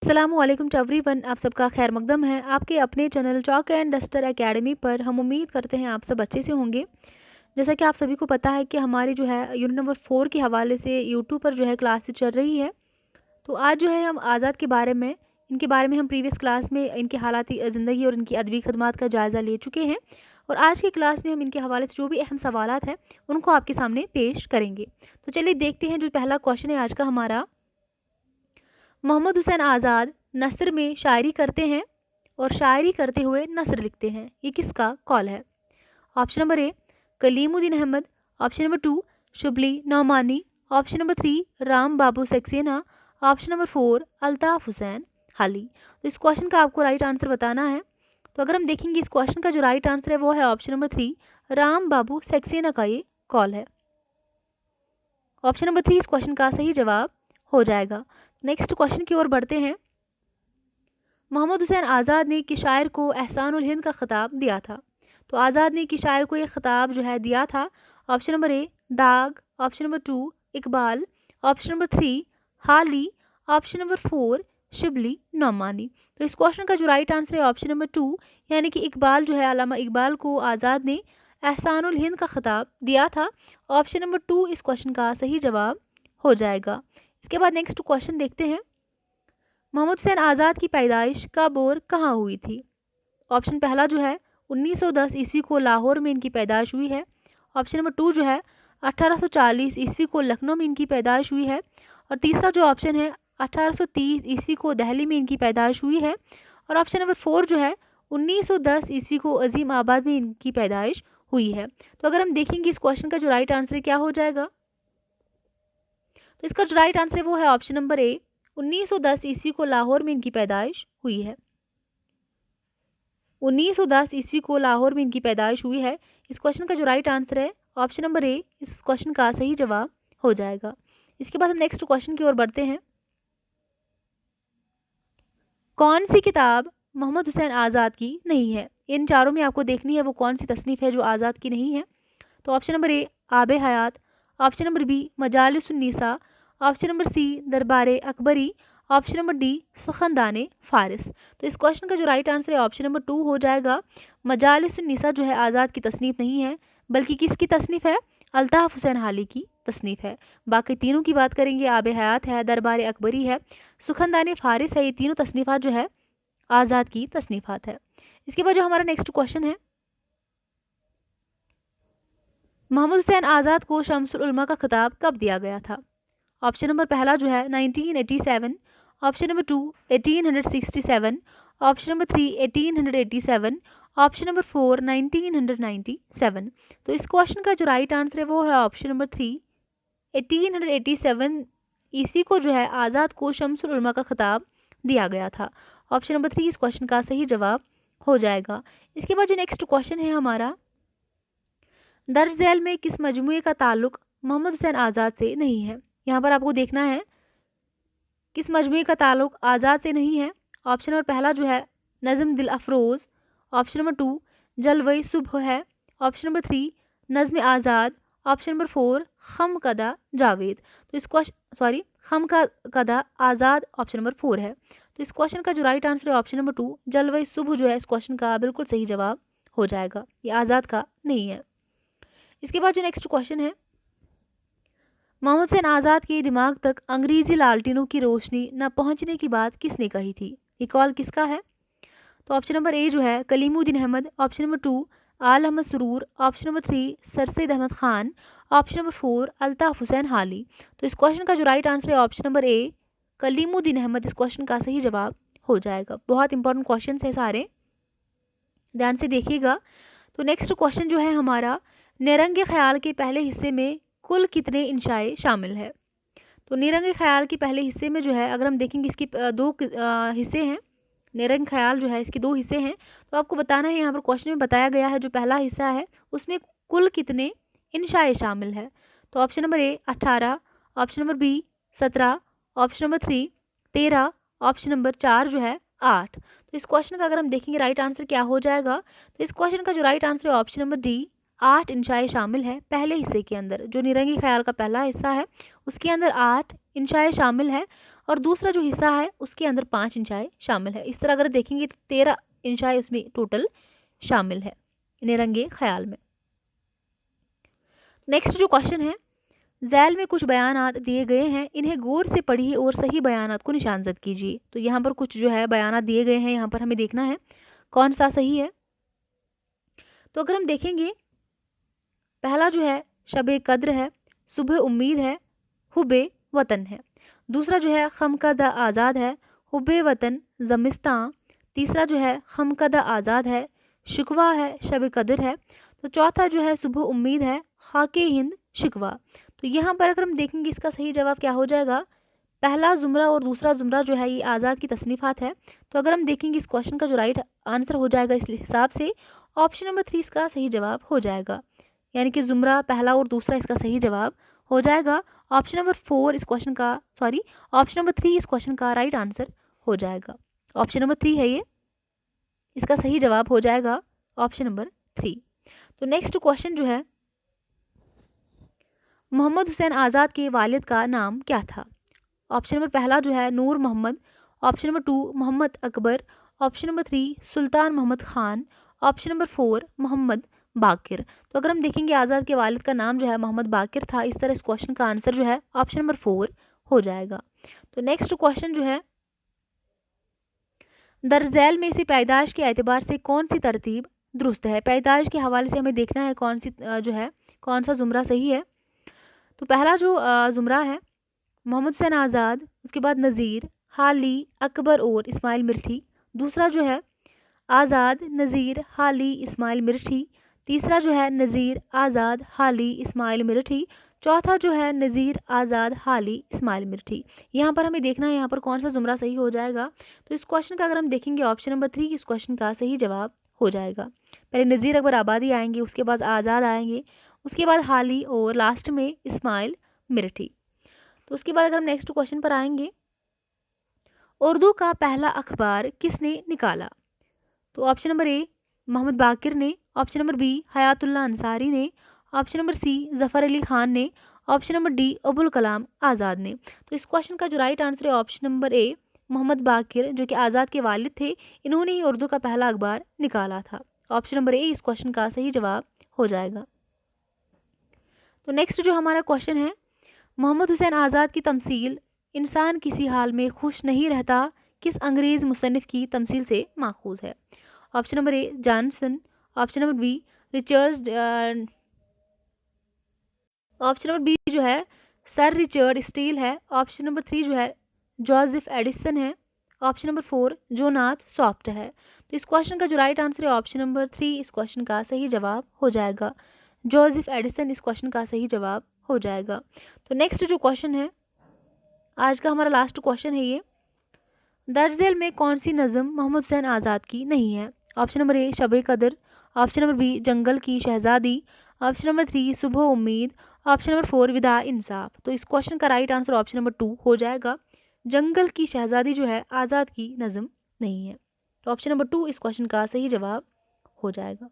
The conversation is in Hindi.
अस्सलामुअलैकुम टू एवरीवन, आप सबका खैर मकदम है आपके अपने channel chalk and duster academy पर। हम उम्मीद करते हैं आप सब अच्छे से होंगे। जैसा कि आप सभी को पता है कि हमारी जो है यूनिट नंबर 4 के हवाले से यूट्यूब पर जो है क्लासेस चल रही है। तो आज जो है हम आज़ाद के बारे में हम प्रीवियस क्लास में इनके हालाती ज़िंदगी और इनकी अदबी खदमात का जायज़ा ले चुके हैं। और आज की क्लास में हम इनके हवाले से जो भी अहम सवालात हैं उनको आपके सामने पेश करेंगे। तो चलिए देखते हैं जो पहला क्वेश्चन है आज का हमारा। मोहम्मद हुसैन आज़ाद नस्र में शायरी करते हैं और शायरी करते हुए नस्र लिखते हैं, ये किसका कॉल है? Option number A Kalimuddin Ahmad, option number 2 Shibli Nomani, option number 3 Ram Babu Saxena, option number 4 Altaf Hussain Hali. तो इस क्वेश्चन का आपको राइट आंसर बताना है। तो अगर हम देखेंगे इस क्वेश्चन का जो राइट आंसर है वो है ऑप्शन नंबर 3 राम बाबू सक्सेना का ये कॉल है। ऑप्शन नंबर 3 इस क्वेश्चन का सही जवाब हो जाएगा। नेक्स्ट क्वेश्चन की ओर बढ़ते हैं। मोहम्मद हुसैन आज़ाद ने किस शायर को एहसानुल हिंद का खिताब दिया था? तो आज़ाद ने किस शायर को ये खिताब जो है दिया था? ऑप्शन नंबर ए दाग, option number 2 Iqbal, option number 3 हाली, ऑप्शन नंबर 4 शिबली नौमानी। तो इस क्वेश्चन का जो राइट आंसर है ऑप्शन नंबर 2 यानी कि इकबाल जो है अल्लामा इकबाल को आज़ाद ने एहसानुल हिंद का खिताब दिया था। ऑप्शन नंबर 2 इस क्वेश्चन का सही जवाब हो जाएगा। इसके बाद नेक्स्ट क्वेश्चन देखते हैं। मोहम्मद हुसैन आज़ाद की पैदाइश कब और कहाँ हुई थी? ऑप्शन पहला जो है 1910 ईस्वी को लाहौर में इनकी पैदाइश हुई है। ऑप्शन नंबर 2 जो है 1840 ईस्वी को लखनऊ में इनकी पैदाइश हुई है। और तीसरा जो ऑप्शन है 1830 ईस्वी को दिल्ली में इनकी पैदाइश हुई है। और ऑप्शन नंबर 4 जो है 1910 ईस्वी को अजीम आबाद में इनकी पैदाइश हुई है। तो अगर हम देखेंगे इस क्वेश्चन का जो राइट आंसर क्या हो जाएगा, तो इसका जो राइट आंसर है वो है ऑप्शन नंबर ए 1910 ईस्वी को लाहौर में इनकी पैदाइश हुई है। 1910 ईस्वी को लाहौर में इनकी पैदाइश हुई है। इस क्वेश्चन का जो राइट आंसर है ऑप्शन नंबर ए इस क्वेश्चन का सही जवाब हो जाएगा। इसके बाद हम नेक्स्ट क्वेश्चन की ओर बढ़ते हैं। कौन सी किताब मोहम्मद हुसैन आज़ाद की नहीं है? इन चारों में आपको देखनी है वो कौन सी तसनीफ़ है जो आज़ाद की नहीं है। तो option number A Aab-e Hayat, option number B Majalis-un-Nissa, option number C Darbar Akbari, option number D Sukhandan-e Faris. तो इस क्वेश्चन का जो राइट आंसर है ऑप्शन नंबर 2 हो जाएगा। मजालिसुन्निसा जो है आज़ाद की तसनीफ़ नहीं है, बल्कि किसकी तसनीफ़ है? अल्ताफ़ हुसैन हाली की तसनीफ़ है। बाकी तीनों की बात करेंगे, आबे हयात है, दरबार अकबरी है, सुखनदाने फारिस है, ये तीनों तसनीफ़ात जो है आज़ाद की तसनीफ़ात है। इसके बाद जो हमारा नेक्स्ट क्वेश्चन है, मोहम्मद हुसैन आज़ाद को शम्सुल उलमा का खिताब कब दिया गया था? ऑप्शन नंबर पहला जो है 1987, option number 2 1867, option number 3 1887, option number 4 1997। तो इस क्वेश्चन का जो राइट आंसर है वो है ऑप्शन नंबर 3 1887 ईस्वी को जो है आज़ाद को शम्सुल उलमा का खिताब दिया गया था। ऑप्शन नंबर 3 इस क्वेश्चन का सही जवाब हो जाएगा। इसके बाद जो नेक्स्ट क्वेश्चन है हमारा, दर्ज झैल में किस मजमूए का ताल्लुक मोहम्मद हुसैन आज़ाद से नहीं है? यहाँ पर आपको देखना है किस मजमूए का ताल्लुक आज़ाद से नहीं है। ऑप्शन नंबर पहला जो है नज़म दिल अफरोज़, ऑप्शन नंबर 2 जलवे सुबह है, ऑप्शन नंबर 3 नज़्म आज़ाद, ऑप्शन नंबर 4 खम कदा जावेद। तो इस क्वेश्चन खम का कदा आज़ाद ऑप्शन नंबर 4 है। तो इस क्वेश्चन का जो राइट आंसर है ऑप्शन नंबर 2 जलवे सुबह जो है इस क्वेश्चन का बिल्कुल सही जवाब हो जाएगा, ये आज़ाद का नहीं है। इसके बाद जो नेक्स्ट क्वेश्चन है, मोहम्मद हुसैन आज़ाद के दिमाग तक अंग्रेज़ी लालटेनों की रोशनी न पहुंचने की बात किसने कही थी? ये कॉल किसका है? तो ऑप्शन नंबर ए जो है Kalimuddin Ahmad, option number 2 Aal Ahmad Suroor, option number 3 sir Syed Ahmad Khan, option number 4 Altaf Hussain Hali. तो इस क्वेश्चन का जो राइट आंसर है option number A Kalimuddin Ahmad, इस क्वेश्चन का सही जवाब हो जाएगा। बहुत इंपॉर्टेंट क्वेश्चन है सारे, ध्यान से देखिएगा। तो नेक्स्ट क्वेश्चन जो है हमारा, निरंगे ख्याल के पहले हिस्से में कुल कितने इंशाए शामिल है? तो निरंगे ख्याल के पहले हिस्से में जो है अगर हम देखेंगे इसके दो हिस्से हैं। निरंग ख्याल जो है इसके 2 हिस्से हैं। तो आपको बताना है, यहाँ पर क्वेश्चन में बताया गया है जो पहला हिस्सा है उसमें कुल कितने इंशाए शामिल है। तो option number A 18, option number B 17, option number 3 13, option number 4 जो है 8। तो इस क्वेश्चन का अगर हम देखेंगे राइट आंसर क्या हो जाएगा, तो इस क्वेश्चन का जो राइट आंसर है ऑप्शन नंबर डी 8 इंशाए शामिल है पहले हिस्से के अंदर। जो निरंगी ख्याल का पहला हिस्सा है उसके अंदर 8 इंशाए शामिल है। और दूसरा जो हिस्सा है उसके अंदर 5 इंचाई शामिल है। इस तरह अगर देखेंगे तो 13 इंचाई उसमें टोटल शामिल है निरंगे ख्याल में। नेक्स्ट जो क्वेश्चन है, झैल में कुछ बयानात दिए गए हैं, इन्हें गौर से पढ़िए और सही बयानात को निशानजद कीजिए। तो यहाँ पर कुछ जो है बयानात दिए गए हैं, यहाँ पर हमें देखना है कौन सा सही है। तो अगर हम देखेंगे, पहला जो है शबे कद्र है, सुबह उम्मीद है, हुबे वतन है। दूसरा जो है खमकदा आज़ाद है, हुबे वतन ज़मिस्तां। तीसरा जो है खमकदा आज़ाद है, शिकवा है, शब कद्र है। तो चौथा जो है सुबह उम्मीद है, खाके हिंद शिकवा। तो यहाँ पर अगर हम देखेंगे इसका सही जवाब क्या हो जाएगा, पहला ज़ुमरा और दूसरा ज़ुमरा जो है ये आज़ाद की तसनीफ़ात है। तो अगर हम देखेंगे इस क्वेश्चन का जो राइट आंसर हो जाएगा इस हिसाब से ऑप्शन नंबर 3 इसका सही जवाब हो जाएगा, यानी कि ज़ुमरा पहला और दूसरा इसका सही जवाब हो जाएगा। ऑप्शन नंबर 4 इस क्वेश्चन का ऑप्शन नंबर 3 इस क्वेश्चन का राइट आंसर हो जाएगा। ऑप्शन नंबर 3 है ये, इसका सही जवाब हो जाएगा ऑप्शन नंबर 3। तो नेक्स्ट क्वेश्चन जो है, मोहम्मद हुसैन आज़ाद के वालिद का नाम क्या था। ऑप्शन नंबर पहला जो है Noor Mohammad, option number 2 Mohammad Akbar, option number 3 Sultan Mohammad Khan, option number 4 Mohammad Baqir. तो अगर हम देखेंगे आज़ाद के वालिद का नाम जो है मोहम्मद बाकिर था। इस तरह इस क्वेश्चन का आंसर जो है ऑप्शन नंबर 4 हो जाएगा। तो नेक्स्ट क्वेश्चन जो है, दरझैल में से पैदाइश के एतबार से कौन सी तरतीब दुरुस्त है। पैदाइश के हवाले से हमें देखना है कौन सी जो है कौन सा ज़ुमरा सही है। तो पहला जो ज़ुमरा है मोहम्मद हुसैन आज़ाद, उसके बाद नज़ीर, हाली, अकबर और इस्माइल मिर्ठी। दूसरा जो है आज़ाद, नज़ीर, हाली, इस्माइल मिर्ठी। तीसरा जो है नज़ीर, आज़ाद, हाली, इस्माइल मिर्ठी। चौथा जो है नज़ीर, आज़ाद, हाली, इस्माइल मिर्ठी। यहाँ पर हमें देखना है यहाँ पर कौन सा ज़ुमरा सही हो जाएगा। तो इस क्वेश्चन का अगर हम देखेंगे ऑप्शन नंबर 3 इस क्वेश्चन का सही जवाब हो जाएगा। पहले नज़ीर अकबर आबादी आएंगे, उसके बाद आज़ाद आएंगे, उसके बाद हाली और लास्ट में इस्माइल मिर्ठी। तो उसके बाद अगर हम नेक्स्ट क्वेश्चन पर आएंगे, उर्दू का पहला अखबार किसने निकाला। तो option number A Mohammad Baqir ने, option number B Hayatullah Ansari ने, option number C Zafar Ali Khan ने, option number D Abul Kalam Azad ने। तो इस क्वेश्चन का जो राइट आंसर है option number A Mohammad Baqir, जो कि आज़ाद के वालिद थे, इन्होंने ही उर्दू का पहला अखबार निकाला था। ऑप्शन नंबर ए इस क्वेश्चन का सही जवाब हो जाएगा। तो नेक्स्ट जो हमारा क्वेश्चन है, मोहम्मद हुसैन आज़ाद की तमसील इंसान किसी हाल में खुश नहीं रहता किस अंग्रेज़ मुसन्निफ़ की तमसील से माखूज़ है। Option number A Johnson, option number B Richard, option number B जो है सर रिचर्ड स्टील है, ऑप्शन नंबर 3 जो है जोसेफ एडिसन है, ऑप्शन नंबर 4 जोनाथ सॉफ्ट है। तो इस क्वेश्चन का जो राइट आंसर है ऑप्शन नंबर 3 इस क्वेश्चन का सही जवाब हो जाएगा। जोसेफ एडिसन इस क्वेश्चन का सही जवाब हो जाएगा। तो नेक्स्ट जो क्वेश्चन है, आज का हमारा लास्ट क्वेश्चन है ये, दरझैल में कौन सी नज़म मोहम्मद हुसैन आज़ाद की नहीं है। ऑप्शन नंबर ए शब कद्र, ऑप्शन नंबर बी जंगल की शहज़ादी, ऑप्शन नंबर 3 सुबह उम्मीद, ऑप्शन नंबर 4 विदा इंसाफ। तो इस क्वेश्चन का राइट आंसर ऑप्शन नंबर 2 हो जाएगा। जंगल की शहज़ादी जो है आज़ाद की नज़म नहीं है। तो ऑप्शन नंबर 2 इस क्वेश्चन का सही जवाब हो जाएगा।